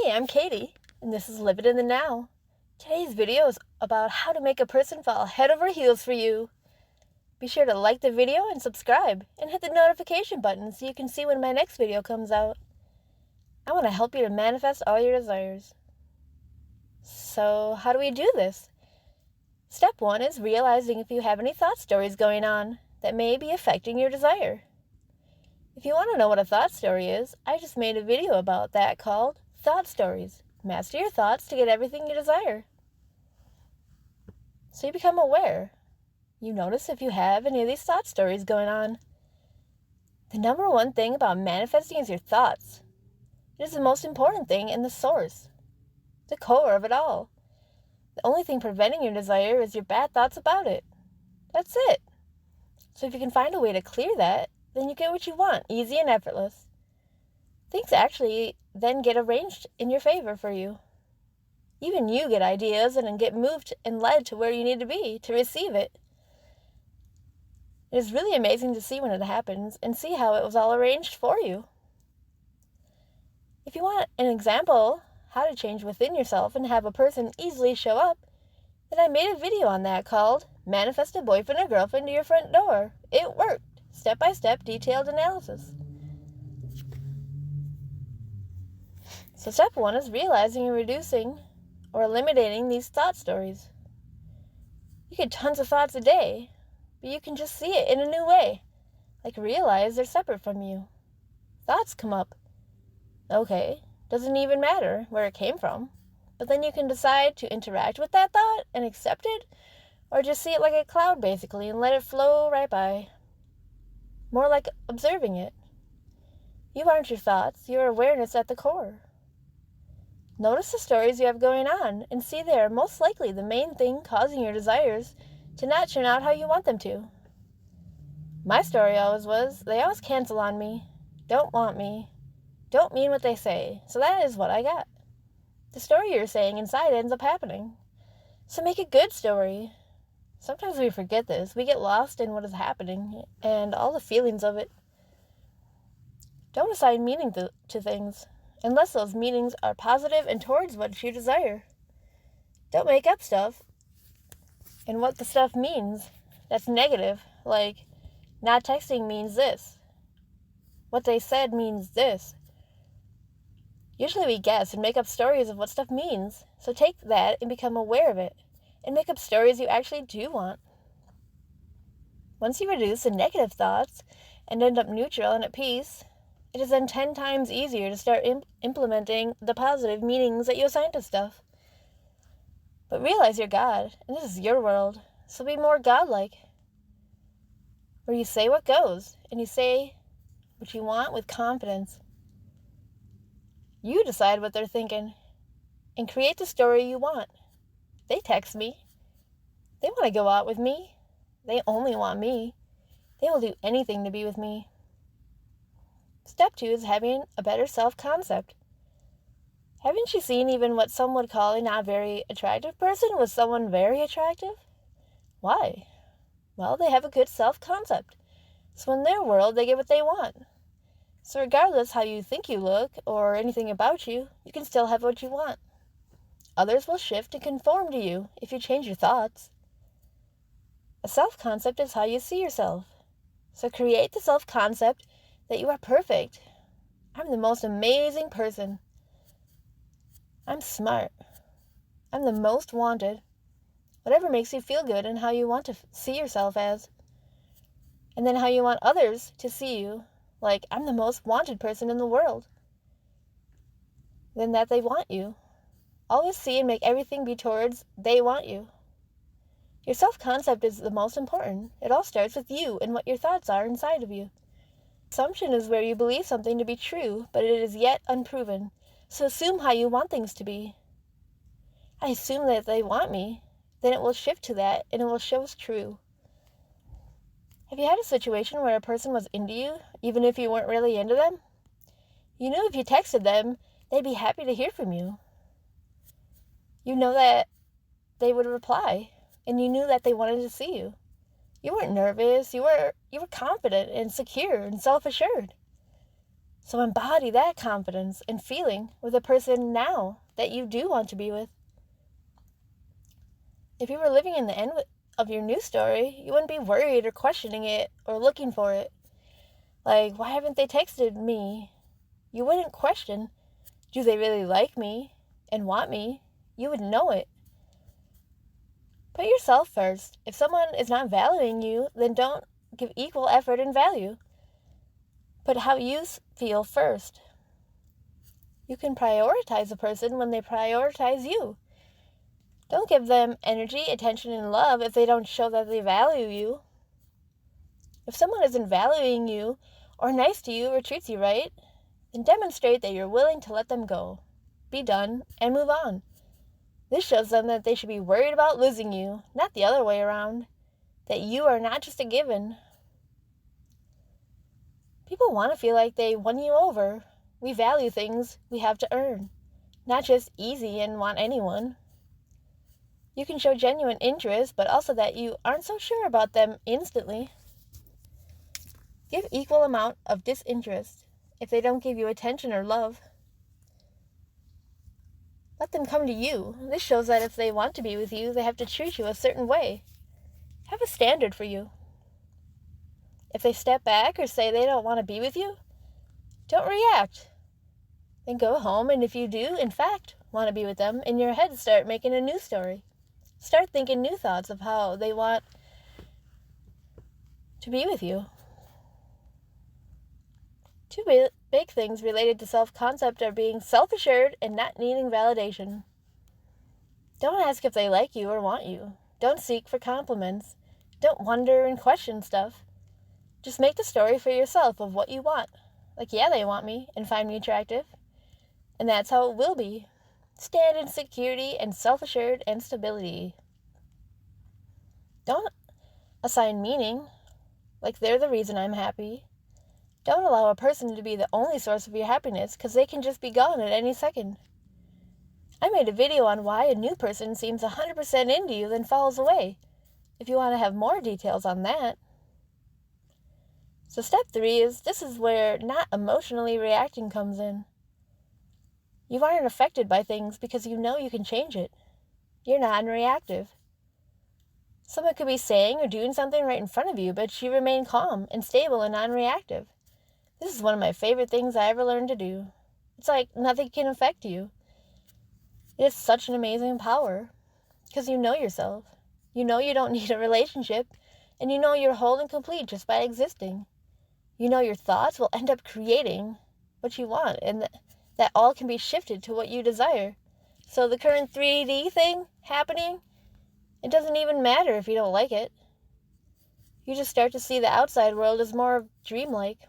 Hey, I'm Katie, and this is Live It in the Now. Today's video is about how to make a person fall head over heels for you. Be sure to like the video and subscribe, and hit the notification button so you can see when my next video comes out. I want to help you to manifest all your desires. So, how do we do this? Step 1 is realizing if you have any thought stories going on that may be affecting your desire. If you want to know what a thought story is, I just made a video about that called Thought Stories. Master your thoughts to get everything you desire. So you become aware. You notice if you have any of these thought stories going on. The number one thing about manifesting is your thoughts. It is the most important thing and the source, the core of it all. The only thing preventing your desire is your bad thoughts about it. That's it. So if you can find a way to clear that, then you get what you want, easy and effortless. Things actually then get arranged in your favor for you. Even you get ideas and get moved and led to where you need to be to receive it. It is really amazing to see when it happens and see how it was all arranged for you. If you want an example how to change within yourself and have a person easily show up, then I made a video on that called Manifest a Boyfriend or Girlfriend to Your Front Door. It worked. Step-by-step detailed analysis. So step 1 is realizing and reducing or eliminating these thought stories. You get tons of thoughts a day, but you can just see it in a new way. Like realize they're separate from you. Thoughts come up. Okay, doesn't even matter where it came from. But then you can decide to interact with that thought and accept it, or just see it like a cloud basically and let it flow right by. More like observing it. You aren't your thoughts, your awareness at the core. Notice the stories you have going on and see they are most likely the main thing causing your desires to not turn out how you want them to. My story always was, they always cancel on me, don't want me, don't mean what they say, so that is what I got. The story you're saying inside ends up happening. So make a good story. Sometimes we forget this. We get lost in what is happening and all the feelings of it. Don't assign meaning to things unless those meanings are positive and towards what you desire. Don't make up stuff and what the stuff means that's negative, like not texting means this. What they said means this. Usually we guess and make up stories of what stuff means, so take that and become aware of it. And make up stories you actually do want. Once you reduce the negative thoughts and end up neutral and at peace, it is then 10 times easier to start implementing the positive meanings that you assign to stuff. But realize you're God, and this is your world, so be more godlike. Where you say what goes, and you say what you want with confidence. You decide what they're thinking, and create the story you want. They text me. They want to go out with me. They only want me. They will do anything to be with me. Step 2 is having a better self-concept. Haven't you seen even what some would call a not very attractive person with someone very attractive? Why? Well, they have a good self-concept. So in their world, they get what they want. So regardless how you think you look or anything about you, you can still have what you want. Others will shift and conform to you if you change your thoughts. A self-concept is how you see yourself. So create the self-concept that you are perfect. I'm the most amazing person. I'm smart. I'm the most wanted. Whatever makes you feel good and how you want to see yourself as. And then how you want others to see you. Like, I'm the most wanted person in the world. Then that they want you. Always see and make everything be towards they want you. Your self-concept is the most important. It all starts with you and what your thoughts are inside of you. Assumption is where you believe something to be true, but it is yet unproven. So assume how you want things to be. I assume that if they want me, then it will shift to that and it will show us true. Have you had a situation where a person was into you, even if you weren't really into them? You knew if you texted them, they'd be happy to hear from you. You know that they would reply, and you knew that they wanted to see you. You weren't nervous, you were confident and secure and self-assured. So embody that confidence and feeling with a person now that you do want to be with. If you were living in the end of your new story, you wouldn't be worried or questioning it or looking for it. Like, why haven't they texted me? You wouldn't question, do they really like me and want me? You would know it. Put yourself first. If someone is not valuing you, then don't give equal effort and value. Put how you feel first. You can prioritize a person when they prioritize you. Don't give them energy, attention, and love if they don't show that they value you. If someone isn't valuing you or nice to you or treats you right, then demonstrate that you're willing to let them go, be done, and move on. This shows them that they should be worried about losing you, not the other way around, that you are not just a given. People want to feel like they won you over. We value things we have to earn, not just easy and want anyone. You can show genuine interest, but also that you aren't so sure about them instantly. Give equal amount of disinterest if they don't give you attention or love. Let them come to you. This shows that if they want to be with you, they have to treat you a certain way. Have a standard for you. If they step back or say they don't want to be with you, don't react. Then go home, and if you do, in fact, want to be with them, in your head start making a new story. Start thinking new thoughts of how they want to be with you. Two big things related to self-concept are being self-assured and not needing validation. Don't ask if they like you or want you. Don't seek for compliments. Don't wonder and question stuff. Just make the story for yourself of what you want. Like, yeah, they want me and find me attractive. And that's how it will be. Stand in security and self-assured and stability. Don't assign meaning, like they're the reason I'm happy. Don't allow a person to be the only source of your happiness, because they can just be gone at any second. I made a video on why a new person seems 100% into you then falls away, if you want to have more details on that. So step 3 this is where not emotionally reacting comes in. You aren't affected by things because you know you can change it. You're non-reactive. Someone could be saying or doing something right in front of you, but you remain calm and stable and non-reactive. This is one of my favorite things I ever learned to do. It's like nothing can affect you. It is such an amazing power, because you know yourself. You know you don't need a relationship, and you know you're whole and complete just by existing. You know your thoughts will end up creating what you want, and that all can be shifted to what you desire. So the current 3D thing happening, it doesn't even matter if you don't like it. You just start to see the outside world as more dreamlike,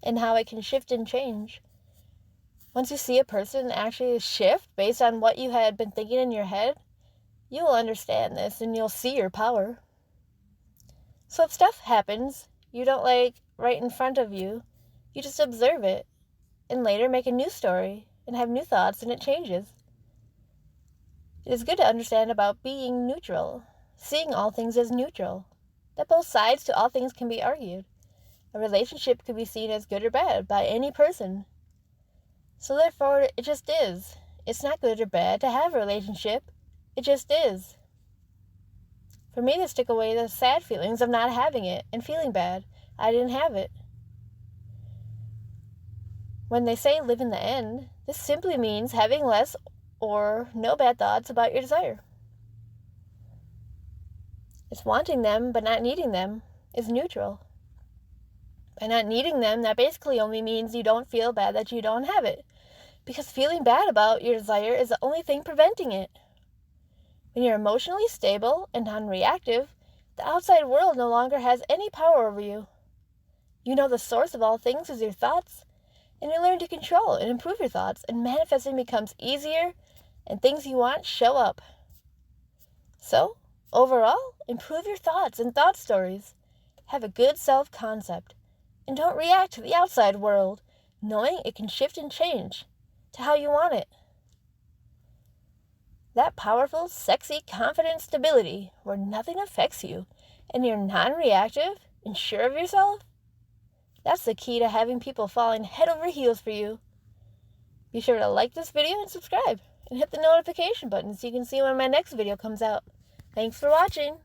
and how it can shift and change. Once you see a person actually shift based on what you had been thinking in your head, you will understand this and you'll see your power. So if stuff happens you don't like right in front of you, you just observe it and later make a new story and have new thoughts, and it changes. It is good to understand about being neutral, seeing all things as neutral, that both sides to all things can be argued. A relationship could be seen as good or bad by any person. So therefore, it just is. It's not good or bad to have a relationship. It just is. For me, this took away the sad feelings of not having it and feeling bad. I didn't have it. When they say live in the end, this simply means having less or no bad thoughts about your desire. It's wanting them but not needing them is neutral. By not needing them, that basically only means you don't feel bad that you don't have it, because feeling bad about your desire is the only thing preventing it. When you're emotionally stable and non-reactive, the outside world no longer has any power over you. You know the source of all things is your thoughts, and you learn to control and improve your thoughts, and manifesting becomes easier, and things you want show up. So, overall, improve your thoughts and thought stories. Have a good self-concept. And don't react to the outside world, knowing it can shift and change to how you want it. That powerful, sexy, confident stability where nothing affects you and you're non-reactive and sure of yourself, That's the key to having people falling head over heels for you. Be sure to like this video and subscribe, and hit the notification button so you can see when my next video comes out. Thanks for watching.